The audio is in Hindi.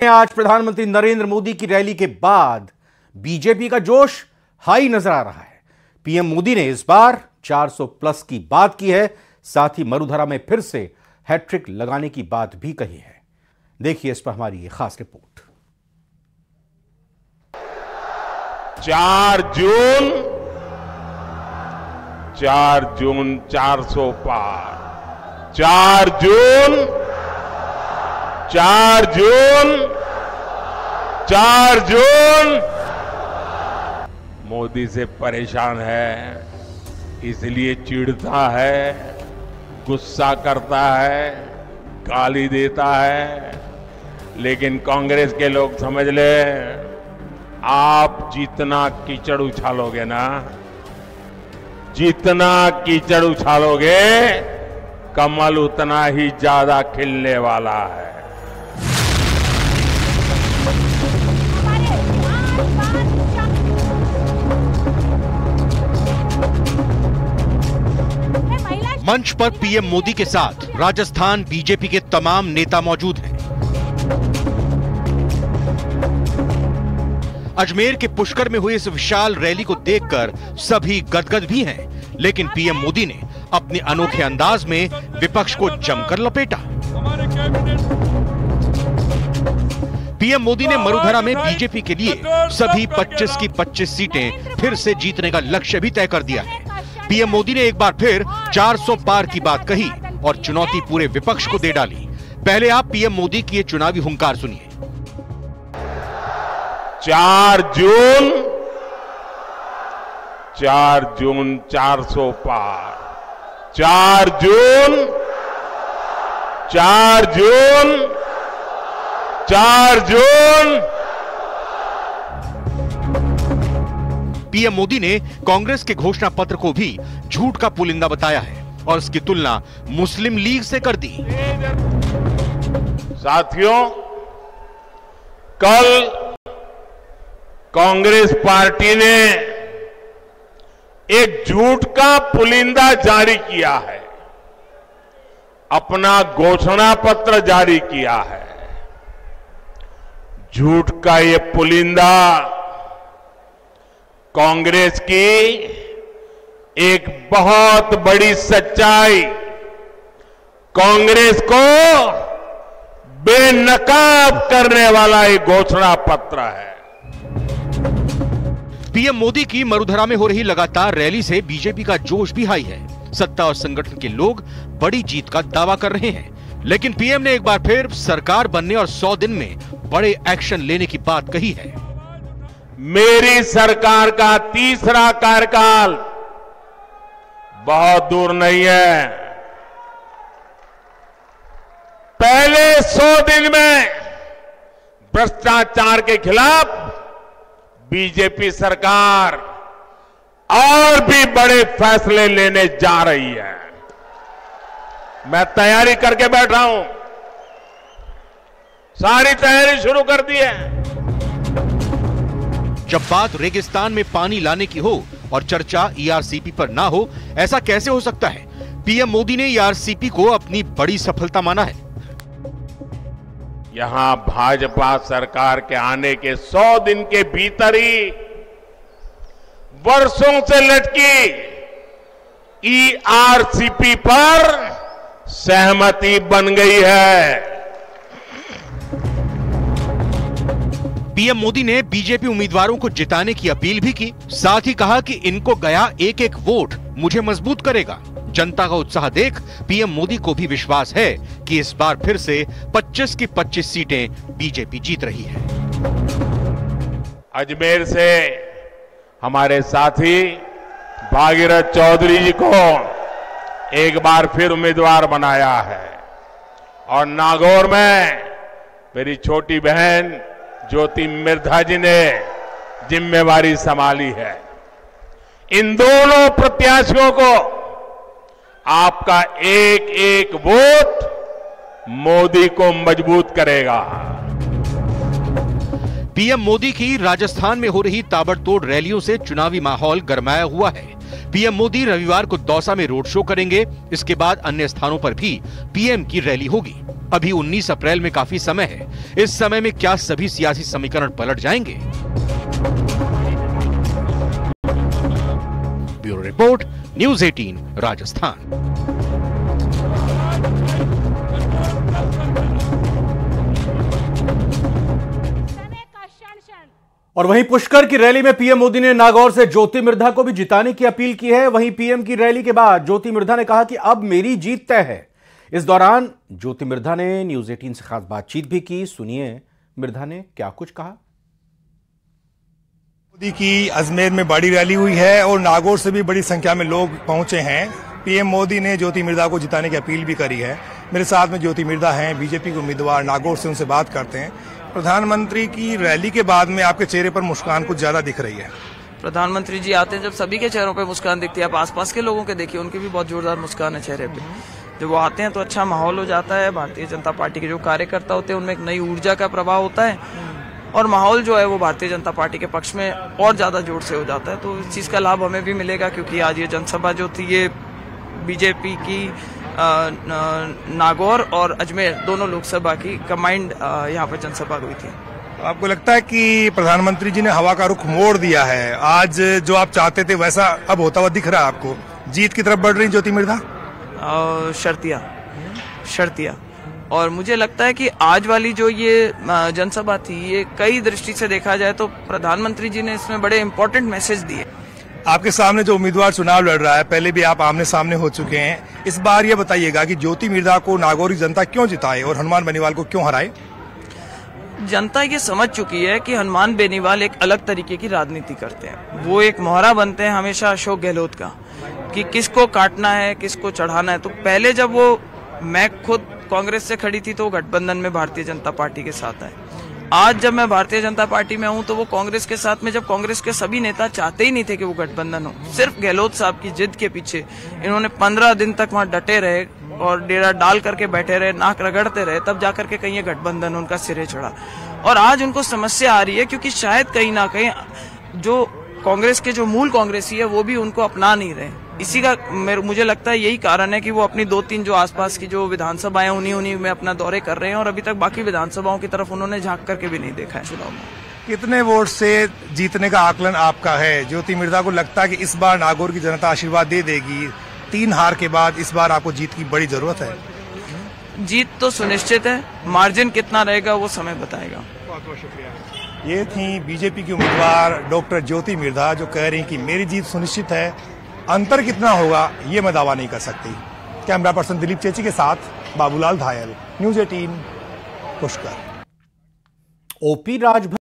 आज प्रधानमंत्री नरेंद्र मोदी की रैली के बाद बीजेपी का जोश हाई नजर आ रहा है। पीएम मोदी ने इस बार 400 प्लस की बात की है, साथ ही मरुधरा में फिर से हैट्रिक लगाने की बात भी कही है। देखिए इस पर हमारी ये खास रिपोर्ट। 4 जून 400 पार। 4 जून मोदी से परेशान है, इसलिए चिढ़ता है, गुस्सा करता है, गाली देता है। लेकिन कांग्रेस के लोग समझ ले, आप जितना कीचड़ उछालोगे ना, जितना कीचड़ उछालोगे, कमल उतना ही ज्यादा खिलने वाला है। मंच पर पीएम मोदी के साथ राजस्थान बीजेपी के तमाम नेता मौजूद हैं। अजमेर के पुष्कर में हुई इस विशाल रैली को देखकर सभी गदगद भी हैं, लेकिन पीएम मोदी ने अपने अनोखे अंदाज में विपक्ष को जमकर लपेटा। पीएम मोदी ने मरुधरा में बीजेपी के लिए सभी 25 की 25 सीटें फिर से जीतने का लक्ष्य भी तय कर दिया है। पीएम मोदी ने एक बार फिर 400 पार की बात कही और चुनौती पूरे विपक्ष को दे डाली। पहले आप पीएम मोदी की ये चुनावी हुंकार सुनिए। 4 जून 400 पार। 4 जून। पीएम मोदी ने कांग्रेस के घोषणा पत्र को भी झूठ का पुलिंदा बताया है और उसकी तुलना मुस्लिम लीग से कर दी। साथियों, कल कांग्रेस पार्टी ने एक झूठ का पुलिंदा जारी किया है, अपना घोषणा पत्र जारी किया है। झूठ का ये पुलिंदा कांग्रेस की एक बहुत बड़ी सच्चाई, कांग्रेस को बेनकाब करने वाला एक घोषणा पत्र है। पीएम मोदी की मरुधरा में हो रही लगातार रैली से बीजेपी का जोश भी हाई है। सत्ता और संगठन के लोग बड़ी जीत का दावा कर रहे हैं, लेकिन पीएम ने एक बार फिर सरकार बनने और 100 दिन में बड़े एक्शन लेने की बात कही है। मेरी सरकार का तीसरा कार्यकाल बहुत दूर नहीं है। पहले 100 दिन में भ्रष्टाचार के खिलाफ बीजेपी सरकार और भी बड़े फैसले लेने जा रही है। मैं तैयारी करके बैठा हूं, सारी तैयारी शुरू कर दी है। जब बात रेगिस्तान में पानी लाने की हो और चर्चा ईआरसीपी पर ना हो, ऐसा कैसे हो सकता है? पीएम मोदी ने ईआरसीपी को अपनी बड़ी सफलता माना है। यहां भाजपा सरकार के आने के 100 दिन के भीतर ही वर्षों से लटकी ईआरसीपी पर सहमति बन गई है। पीएम मोदी ने बीजेपी उम्मीदवारों को जिताने की अपील भी की, साथ ही कहा कि इनको गया एक एक वोट मुझे मजबूत करेगा। जनता का उत्साह देख पीएम मोदी को भी विश्वास है कि इस बार फिर से 25 की 25 सीटें बीजेपी जीत रही है। अजमेर से हमारे साथी भागीरथ चौधरी जी को एक बार फिर उम्मीदवार बनाया है और नागौर में मेरी छोटी बहन ज्योति मिर्धा जी ने जिम्मेवारी संभाली है। इन दोनों प्रत्याशियों को आपका एक एक वोट मोदी को मजबूत करेगा। पीएम मोदी की राजस्थान में हो रही ताबड़तोड़ रैलियों से चुनावी माहौल गरमाया हुआ है। पीएम मोदी रविवार को दौसा में रोड शो करेंगे। इसके बाद अन्य स्थानों पर भी पीएम की रैली होगी। अभी 19 अप्रैल में काफी समय है। इस समय में क्या सभी सियासी समीकरण पलट जाएंगे? Bureau report, news 18 Rajasthan. और वहीं पुष्कर की रैली में पीएम मोदी ने नागौर से ज्योति मिर्धा को भी जिताने की अपील की है। वहीं पीएम की रैली के बाद ज्योति मिर्धा ने कहा कि अब मेरी जीत तय है। इस दौरान ज्योति मिर्धा ने न्यूज़ 18 से खास बातचीत भी की। सुनिए मिर्धा ने क्या कुछ कहा। मोदी की अजमेर में बड़ी रैली हुई है और नागौर से भी बड़ी संख्या में लोग पहुंचे हैं। पीएम मोदी ने ज्योति मिर्धा को जिताने की अपील भी करी है। मेरे साथ में ज्योति मिर्धा हैं, बीजेपी के उम्मीदवार। नागौर से उनसे बात करते हैं। प्रधानमंत्री की रैली के बाद में आपके चेहरे पर मुस्कान कुछ ज्यादा दिख रही है। प्रधानमंत्री जी आते हैं जब सभी के चेहरों पे मुस्कान दिखती है। आप आसपास के लोगों के देखिए, उनकी भी बहुत जोरदार मुस्कान है चेहरे पे। जब वो आते हैं तो अच्छा माहौल हो जाता है। भारतीय जनता पार्टी के जो कार्यकर्ता होते हैं उनमें एक नई ऊर्जा का प्रभाव होता है और माहौल जो है वो भारतीय जनता पार्टी के पक्ष में और ज्यादा जोर से हो जाता है। तो इस चीज का लाभ हमें भी मिलेगा, क्योंकि आज ये जनसभा जो थी ये बीजेपी की नागौर और अजमेर दोनों लोकसभा की कंबाइंड यहाँ पर जनसभा हुई थी। आपको लगता है कि प्रधानमंत्री जी ने हवा का रुख मोड़ दिया है? आज जो आप चाहते थे वैसा अब होता हुआ दिख रहा है आपको? जीत की तरफ बढ़ रही ज्योति मिर्धा? शर्तिया। और मुझे लगता है कि आज वाली जो ये जनसभा थी ये कई दृष्टि से देखा जाए तो प्रधानमंत्री जी ने इसमें बड़े इंपॉर्टेंट मैसेज दिए। आपके सामने जो उम्मीदवार चुनाव लड़ रहा है, पहले भी आप आमने सामने हो चुके हैं। इस बार ये बताइएगा कि ज्योति मिर्धा को नागौरी जनता क्यों जिताए और हनुमान बेनीवाल को क्यों हराए? जनता ये समझ चुकी है कि हनुमान बेनीवाल एक अलग तरीके की राजनीति करते हैं। वो एक मोहरा बनते हैं हमेशा अशोक गहलोत का, कि किसको काटना है, किसको चढ़ाना है। तो पहले जब मैं खुद कांग्रेस से खड़ी थी तो वो गठबंधन में भारतीय जनता पार्टी के साथ आए। आज जब मैं भारतीय जनता पार्टी में हूं तो वो कांग्रेस के साथ में, जब कांग्रेस के सभी नेता चाहते ही नहीं थे कि वो गठबंधन हो। सिर्फ गहलोत साहब की जिद के पीछे इन्होंने 15 दिन तक वहां डटे रहे और डेरा डाल करके बैठे रहे, नाक रगड़ते रहे, तब जाकर के कहीं ये गठबंधन उनका सिरे चढ़ा। और आज उनको समस्या आ रही है क्योंकि शायद कहीं ना कहीं जो कांग्रेस के जो मूल कांग्रेसी है वो भी उनको अपना नहीं रहे। इसी का मुझे लगता है यही कारण है कि वो अपनी 2-3 जो आसपास की जो विधानसभाएं उन्हीं में अपना दौरे कर रहे हैं और अभी तक बाकी विधानसभाओं की तरफ उन्होंने झांक करके भी नहीं देखा है चुनाव में। कितने वोट से जीतने का आकलन आपका है? ज्योति मिर्धा को लगता है कि इस बार नागौर की जनता आशीर्वाद दे देगी? 3 हार के बाद इस बार आपको जीत की बड़ी जरूरत है। जीत तो सुनिश्चित है, मार्जिन कितना रहेगा वो समय बताएगा। बहुत बहुत शुक्रिया। ये थी बीजेपी की उम्मीदवार डॉक्टर ज्योति मिर्धा जो कह रही कि मेरी जीत सुनिश्चित है। अंतर कितना होगा ये मैं दावा नहीं कर सकती। कैमरा पर्सन दिलीप चेची के साथ बाबूलाल धायल, न्यूज़ 18 पुष्कर। ओपी राजभर